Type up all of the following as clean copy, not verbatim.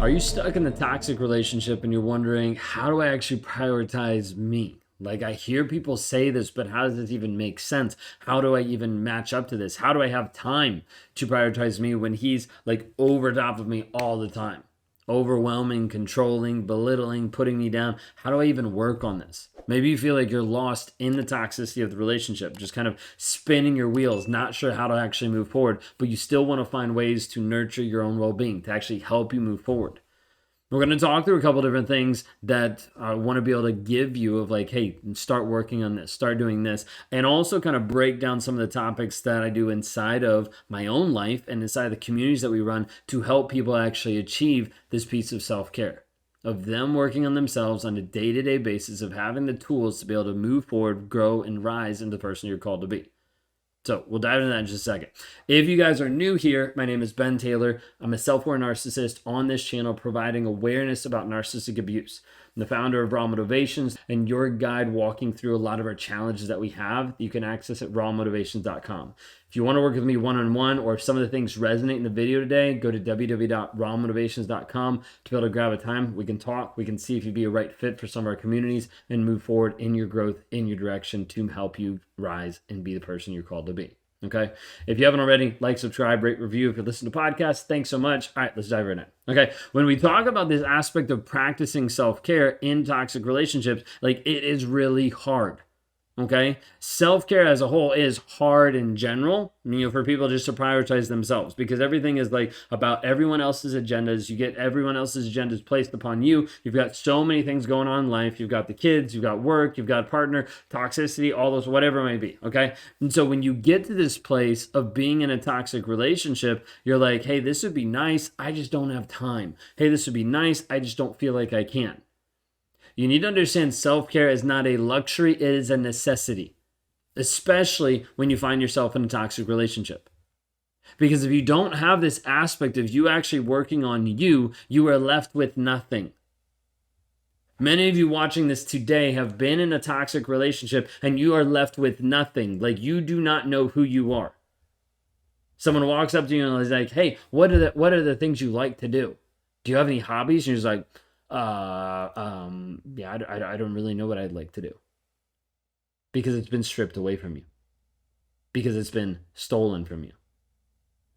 Are you stuck in a toxic relationship and you're wondering, how do I actually prioritize me? Like, I hear people say this, but how does this even make sense? How do I even match up to this? How do I have time to prioritize me when he's like over top of me all the time? Overwhelming, controlling, belittling, putting me down. How do I even work on this? Maybe you feel like you're lost in the toxicity of the relationship, just kind of spinning your wheels, not sure how to actually move forward, but you still want to find ways to nurture your own well being to actually help you move forward. We're going to talk through a couple different things that I want to be able to give you of like, hey, start working on this, start doing this, and also kind of break down some of the topics that I do inside of my own life and inside of the communities that we run to help people actually achieve this piece of self-care, of them working on themselves on a day-to-day basis, of having the tools to be able to move forward, grow, and rise into the person you're called to be. So we'll dive into that in just a second. If you guys are new here, my name is Ben Taylor. I'm a self-aware narcissist on this channel providing awareness about narcissistic abuse. I'm the founder of Raw Motivations and your guide walking through a lot of our challenges that we have. You can access at rawmotivations.com. If you want to work with me one-on-one, or if some of the things resonate in the video today, go to www.rawmotivations.com to be able to grab a time. We can talk. We can see if you'd be a right fit for some of our communities and move forward in your growth, in your direction to help you rise and be the person you're called to be. Okay. If you haven't already, like, subscribe, rate, review. If you listen to podcasts, thanks so much. All right, let's dive right in. Okay. When we talk about this aspect of practicing self-care in toxic relationships, like, it is really hard. Okay. Self-care as a whole is hard in general, for people just to prioritize themselves, because everything is like about everyone else's agendas. You get everyone else's agendas placed upon you. You've got so many things going on in life. You've got the kids, you've got work, you've got a partner, toxicity, all those, whatever it may be. Okay. And so when you get to this place of being in a toxic relationship, you're like, hey, this would be nice. I just don't have time. Hey, this would be nice. I just don't feel like I can. You need to understand self-care is not a luxury, it is a necessity, especially when you find yourself in a toxic relationship. Because if you don't have this aspect of you actually working on you, you are left with nothing. Many of you watching this today have been in a toxic relationship and you are left with nothing. Like, you do not know who you are. Someone walks up to you and is like, hey, what are the things you like to do? Do you have any hobbies? And you're just like, yeah, I don't really know what I'd like to do, because it's been stripped away from you, because it's been stolen from you,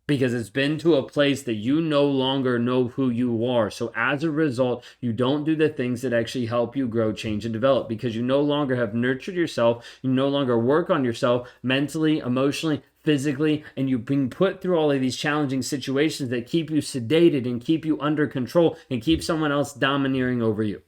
because it's been to a place that you no longer know who you are. So as a result, you don't do the things that actually help you grow, change, and develop, because you no longer have nurtured yourself. You no longer work on yourself mentally, emotionally, physically, and you've been put through all of these challenging situations that keep you sedated and keep you under control and keep someone else domineering over you.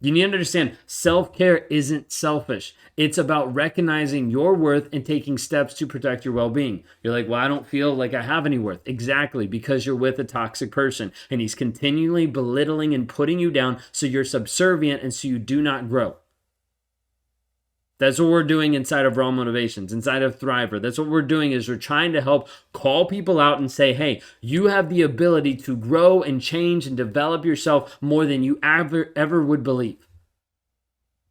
You need to understand, self-care isn't selfish. It's about recognizing your worth and taking steps to protect your well-being. You're like, well, I don't feel like I have any worth. Exactly, because you're with a toxic person and he's continually belittling and putting you down, so you're subservient and so you do not grow. That's what we're doing inside of Raw Motivations, inside of Thriver. That's what we're doing, is we're trying to help call people out and say, hey, you have the ability to grow and change and develop yourself more than you ever would believe.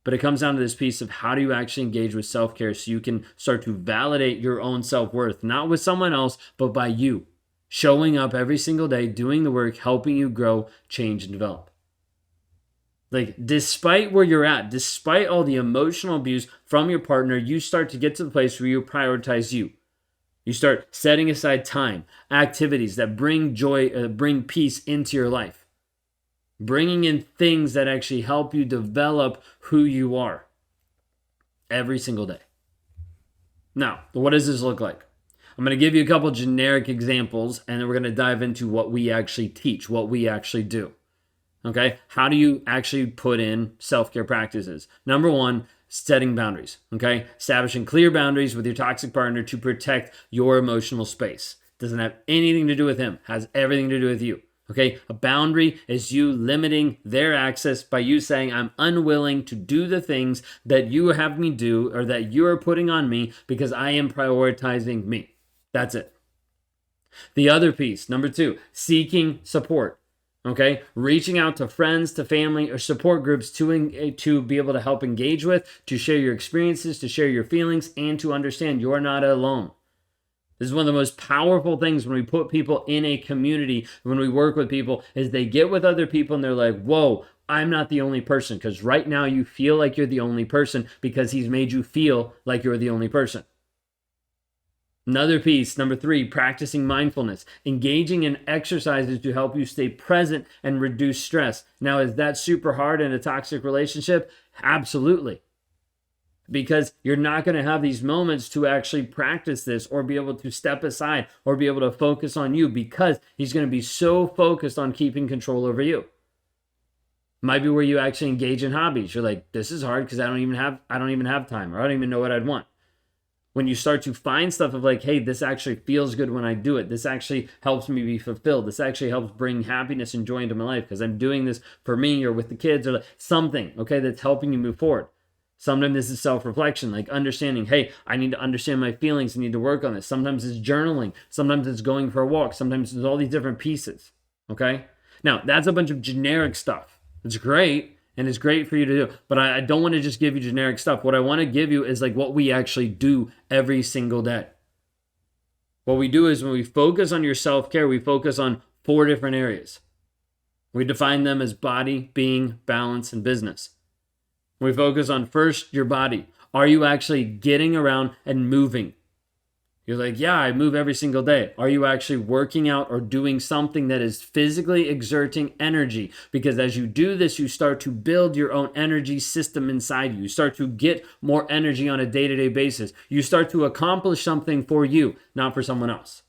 But it comes down to this piece of, how do you actually engage with self-care so you can start to validate your own self-worth, not with someone else, but by you showing up every single day, doing the work, helping you grow, change, and develop. Like, despite where you're at, despite all the emotional abuse from your partner, you start to get to the place where you prioritize you. You start setting aside time, activities that bring joy, bring peace into your life. Bringing in things that actually help you develop who you are every single day. Now, what does this look like? I'm going to give you a couple generic examples, and then we're going to dive into what we actually teach, what we actually do. Okay, how do you actually put in self-care practices? Number one, setting boundaries. Okay, establishing clear boundaries with your toxic partner to protect your emotional space. Doesn't have anything to do with him, has everything to do with you. Okay, a boundary is you limiting their access by you saying, I'm unwilling to do the things that you have me do, or that you are putting on me, because I am prioritizing me. That's it. The other piece, number two, seeking support. Okay, reaching out to friends, to family, or support groups to be able to help engage with, to share your experiences, to share your feelings, and to understand you're not alone. This is one of the most powerful things when we put people in a community, when we work with people, is they get with other people and they're like, whoa, I'm not the only person. Because right now you feel like you're the only person because he's made you feel like you're the only person. Another piece, number 3, practicing mindfulness, engaging in exercises to help you stay present and reduce stress. Now, is that super hard in a toxic relationship? Absolutely. Because you're not going to have these moments to actually practice this or be able to step aside or be able to focus on you because he's going to be so focused on keeping control over you. Might be where you actually engage in hobbies. You're like, this is hard because I don't even have time, or I don't even know what I'd want. When you start to find stuff of like, hey, this actually feels good when I do it. This actually helps me be fulfilled. This actually helps bring happiness and joy into my life because I'm doing this for me or with the kids or like something, okay, that's helping you move forward. Sometimes this is self-reflection, like understanding, hey, I need to understand my feelings. I need to work on this. Sometimes it's journaling. Sometimes it's going for a walk. Sometimes there's all these different pieces, okay? Now, that's a bunch of generic stuff. It's great. And it's great for you to do. But I don't want to just give you generic stuff. What I want to give you is like what we actually do every single day. What we do is when we focus on your self-care, we focus on 4 different areas. We define them as body, being, balance, and business. We focus on first, your body. Are you actually getting around and moving? You're like, yeah, I move every single day. Are you actually working out or doing something that is physically exerting energy? Because as you do this, you start to build your own energy system inside you. You start to get more energy on a day-to-day basis. You start to accomplish something for you, not for someone else.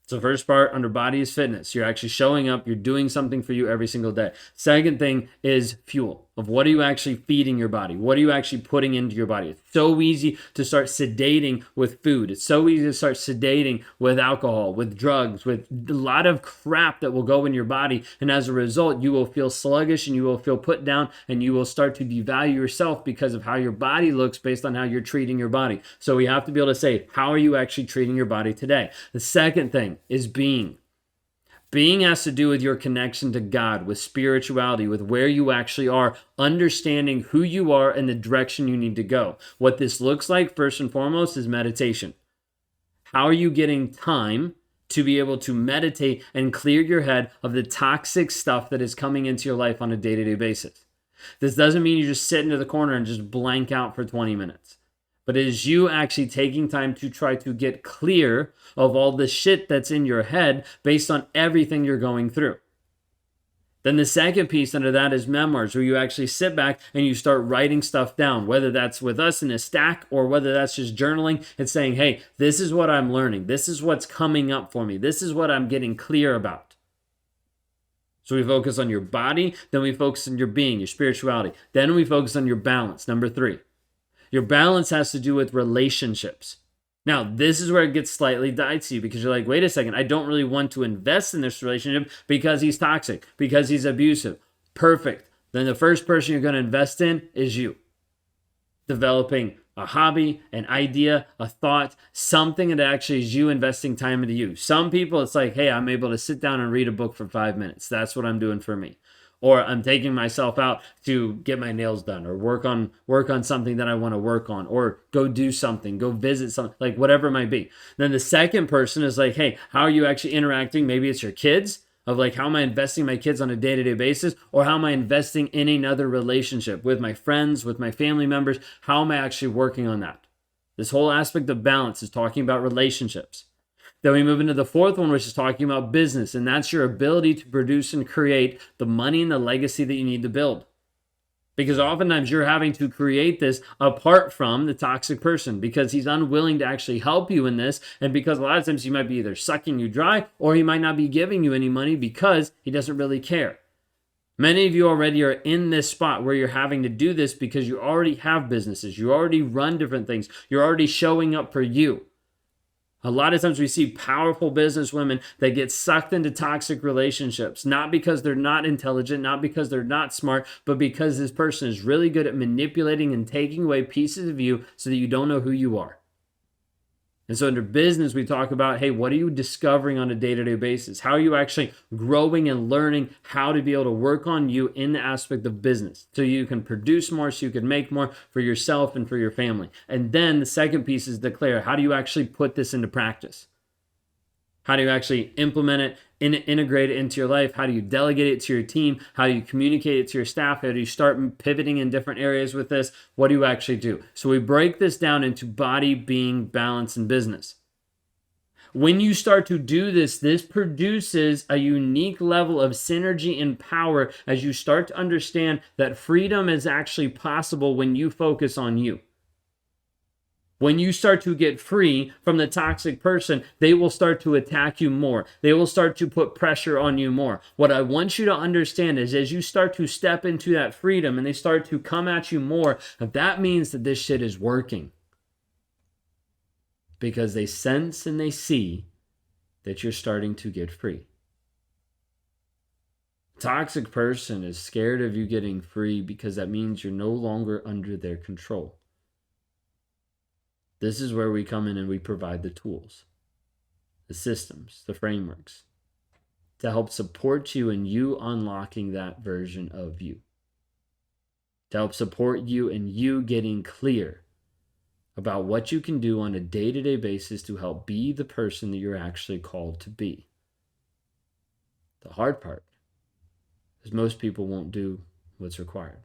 So first part under body is fitness. You're actually showing up. You're doing something for you every single day. Second thing is fuel. Of what are you actually feeding your body? What are you actually putting into your body? It's so easy to start sedating with food. It's so easy to start sedating with alcohol, with drugs, with a lot of crap that will go in your body. And as a result, you will feel sluggish and you will feel put down and you will start to devalue yourself because of how your body looks based on how you're treating your body. So we have to be able to say, how are you actually treating your body today? The second thing is being. Being has to do with your connection to God, with spirituality, with where you actually are, understanding who you are and the direction you need to go. What this looks like, first and foremost, is meditation. How are you getting time to be able to meditate and clear your head of the toxic stuff that is coming into your life on a day-to-day basis? This doesn't mean you just sit into the corner and just blank out for 20 minutes. But it is you actually taking time to try to get clear of all the shit that's in your head based on everything you're going through. Then the second piece under that is memoirs, where you actually sit back and you start writing stuff down, whether that's with us in a stack or whether that's just journaling and saying, hey, this is what I'm learning. This is what's coming up for me. This is what I'm getting clear about. So we focus on your body, then we focus on your being, your spirituality. Then we focus on your balance, number 3. Your balance has to do with relationships. Now, this is where it gets slightly dicey because you're like, wait a second, I don't really want to invest in this relationship because he's toxic, because he's abusive. Perfect. Then the first person you're going to invest in is you. Developing a hobby, an idea, a thought, something that actually is you investing time into you. Some people, it's like, hey, I'm able to sit down and read a book for 5 minutes. That's what I'm doing for me. Or I'm taking myself out to get my nails done or work on something that I want to work on or go do something, go visit something, like whatever it might be. Then the second person is like, hey, how are you actually interacting? Maybe it's your kids, of like, how am I investing in my kids on a day-to-day basis? Or how am I investing in another relationship with my friends, with my family members? How am I actually working on that? This whole aspect of balance is talking about relationships. Then we move into the fourth one, which is talking about business, and that's your ability to produce and create the money and the legacy that you need to build. Because oftentimes you're having to create this apart from the toxic person because he's unwilling to actually help you in this, and because a lot of times he might be either sucking you dry or he might not be giving you any money because he doesn't really care. Many of you already are in this spot where you're having to do this because you already have businesses, you already run different things, you're already showing up for you. A lot of times we see powerful business women that get sucked into toxic relationships, not because they're not intelligent, not because they're not smart, but because this person is really good at manipulating and taking away pieces of you so that you don't know who you are. And so under business, we talk about, hey, what are you discovering on a day-to-day basis? How are you actually growing and learning how to be able to work on you in the aspect of business so you can produce more, so you can make more for yourself and for your family? And then the second piece is declare, how do you actually put this into practice? How do you actually implement it, integrate it into your life? How do you delegate it to your team? How do you communicate it to your staff? How do you start pivoting in different areas with this? What do you actually do? So we break this down into body, being, balance, and business. When you start to do this, this produces a unique level of synergy and power as you start to understand that freedom is actually possible when you focus on you. When you start to get free from the toxic person, they will start to attack you more. They will start to put pressure on you more. What I want you to understand is as you start to step into that freedom and they start to come at you more, that means that this shit is working. Because they sense and they see that you're starting to get free. Toxic person is scared of you getting free because that means you're no longer under their control. This is where we come in and we provide the tools, the systems, the frameworks to help support you in you unlocking that version of you. To help support you in you getting clear about what you can do on a day-to-day basis to help be the person that you're actually called to be. The hard part is most people won't do what's required.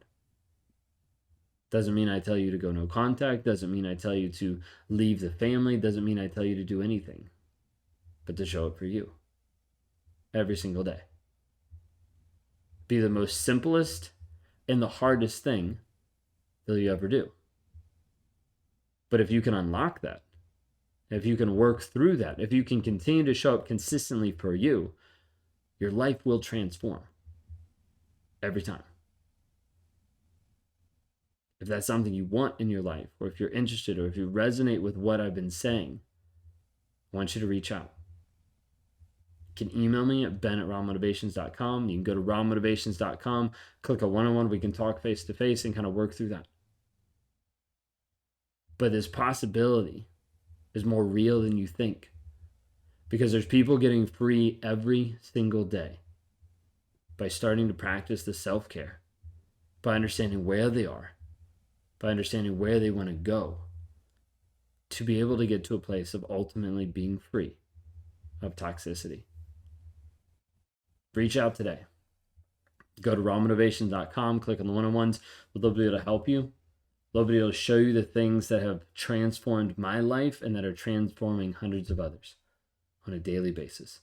Doesn't mean I tell you to go no contact. Doesn't mean I tell you to leave the family. Doesn't mean I tell you to do anything. But to show up for you. Every single day. Be the most simplest and the hardest thing that you ever do. But if you can unlock that, if you can work through that, if you can continue to show up consistently for you, your life will transform. Every time. If that's something you want in your life, or if you're interested, or if you resonate with what I've been saying, I want you to reach out. You can email me at ben@rawmotivations.com. You can go to rawmotivations.com, click a one-on-one. We can talk face-to-face and kind of work through that. But this possibility is more real than you think. Because there's people getting free every single day by starting to practice the self-care, by understanding where they are, by understanding where they want to go, to be able to get to a place of ultimately being free of toxicity. Reach out today. Go to rawmotivations.com, click on the one-on-ones. We'd love to be able to help you. Love to be able to show you the things that have transformed my life and that are transforming hundreds of others on a daily basis.